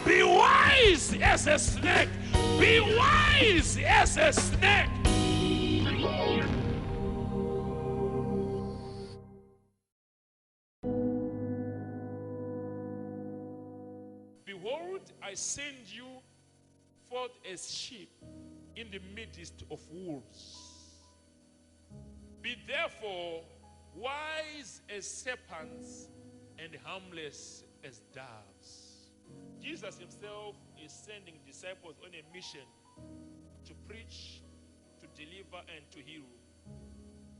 Be wise as a snake. Be wise as a snake. Behold, I send you forth as sheep in the midst of wolves. Be therefore wise as serpents and harmless as doves. Jesus himself is sending disciples on a mission to preach, to deliver, and to heal.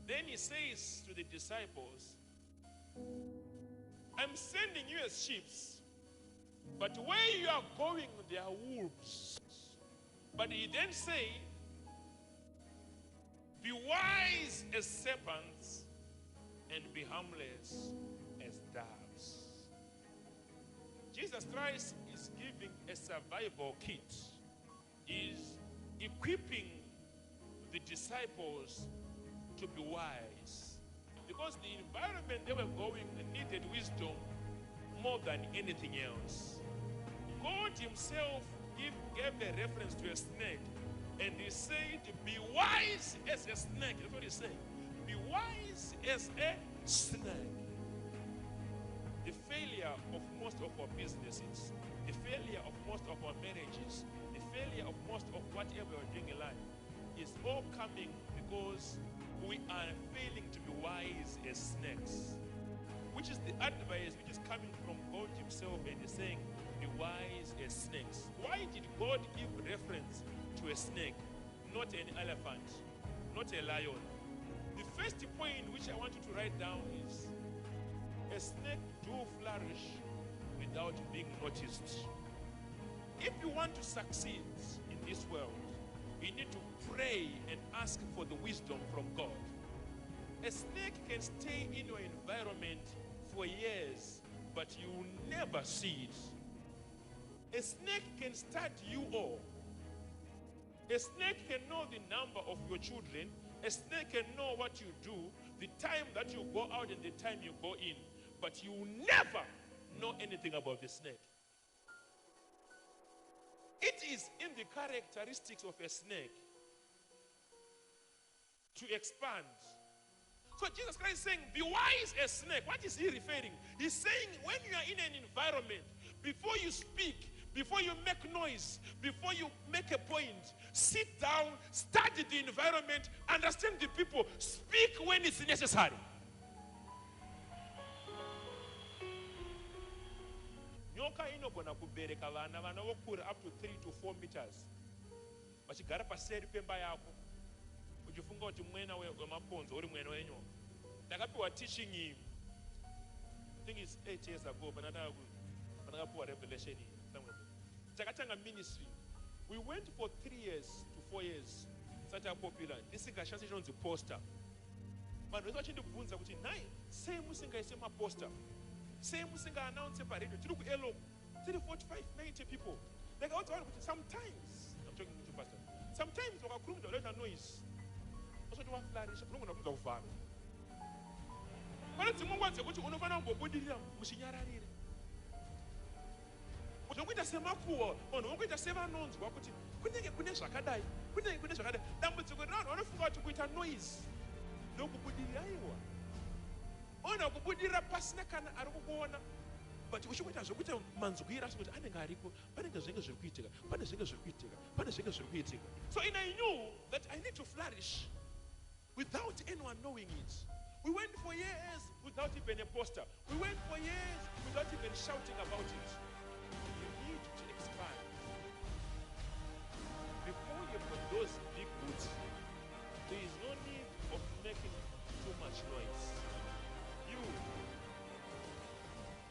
Then he says to the disciples, I'm sending you as sheep, but where you are going, there are wolves. But he then says, be wise as serpents and be harmless as doves. Jesus Christ is giving a survival kit. He's equipping the disciples to be wise. Because the environment they were going needed wisdom more than anything else. God himself gave a reference to a snake, and he said, be wise as a snake. That's what he said. Be wise as a snake. The failure of most of our businesses, the failure of most of our marriages, the failure of most of whatever we're doing in life is all coming because we are failing to be wise as snakes. Which is the advice which is coming from God himself, and he's saying, be wise as snakes. Why did God give reference to a snake, not an elephant, not a lion? The first point which I want you to write down is, a snake do flourish without being noticed. If you want to succeed in this world, you need to pray and ask for the wisdom from God. A snake can stay in your environment for years, but you will never see it. A snake can start you all. A snake can know the number of your children. A snake can know what you do, the time that you go out and the time you go in. But you will never know anything about the snake. It is in the characteristics of a snake to expand. So Jesus Christ is saying, be wise as snake. What is he referring? He's saying when you are in an environment, before you speak, before you make noise, before you make a point, sit down, study the environment, understand the people, speak when it's necessary. Nyoka inogona kubereka vana vokura up to 3 to 4 meters. Vachigara paseri pemba yako. Uchifunga kuti mwena wemaponzo uri mwena wenyoka. Ndakapiwa teaching him. I think it's 8 years ago, but ndakapiwa revelation somewhere. Takatanga ministry. We went for 3 years to 4 years. Such a popular. This is a chance to poster. But we're watching the boons that we same musinga is a poster. Same musinga announce a radio. To look hello, 30, 45, 90 people. Like sometimes, I'm talking to pastor. Sometimes we are a lot of noise. Also, do want flourish. I'm not going to farm. But it's more once I go to one of our body. Mushinyarari. But don't get a semaku or don't get a seven nons. Couldn't get Kunesha Kadai. Couldn't get Kunesha Kadai. Then to go down, I don't forget to get a noise. No good in Iowa. On a good Pasnakan Arugona. But we should have a manzugira with Anagarico, Panagazingas repeating, Panazingas repeating, Panazingas repeating. So I knew that I need to flourish without anyone knowing it. We went for years without even a poster. We went for years without even shouting about it. You need to expand. Before you put those big boots, there is no need of making too much noise.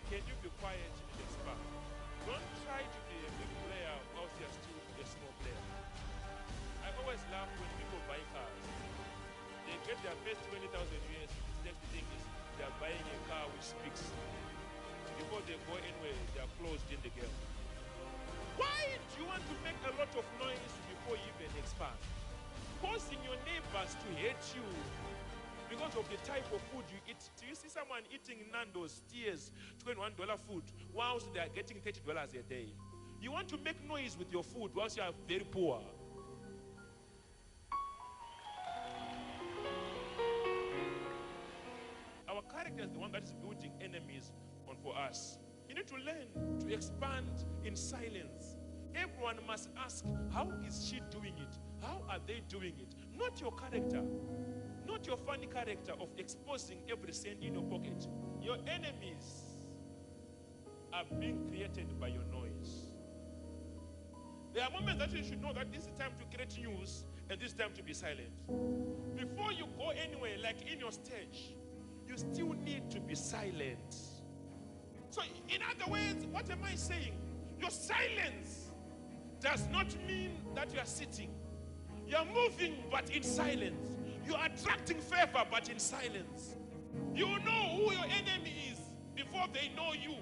Can you be quiet and expand? Don't try to be a big player whilst you're still a small player. I always laugh when people buy cars. They get their first 20,000 US. The next thing is they're buying a car which speaks. Before they go anywhere, they're closed in the game. Why do you want to make a lot of noise before you even expand? Causing your neighbors to hate you because of the type of food you eat. Do you see someone eating Nando's, Steers, $21 food, whilst they are getting $30 a day? You want to make noise with your food whilst you are very poor. Our character is the one that is building enemies on for us. You need to learn to expand in silence. Everyone must ask, how is she doing it? How are they doing it? Not your character. Not your funny character of exposing every cent in your pocket. Your enemies are being created by your noise. There are moments that you should know that this is time to create news and this is time to be silent. Before you go anywhere, like in your stage, you still need to be silent. So in other words, what am I saying? Your silence does not mean that you are sitting. You are moving, but in silence. You are attracting favor, but in silence. You know who your enemy is before they know you.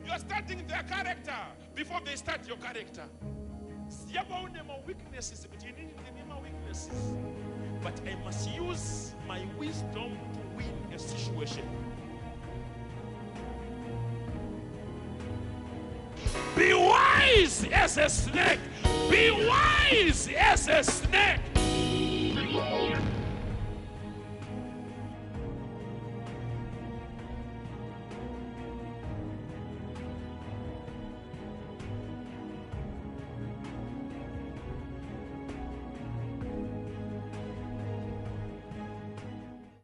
You are starting their character before they start your character. Weaknesses, but you need weaknesses. But I must use my wisdom to win a situation. Be wise as a snake. Be wise as a snake.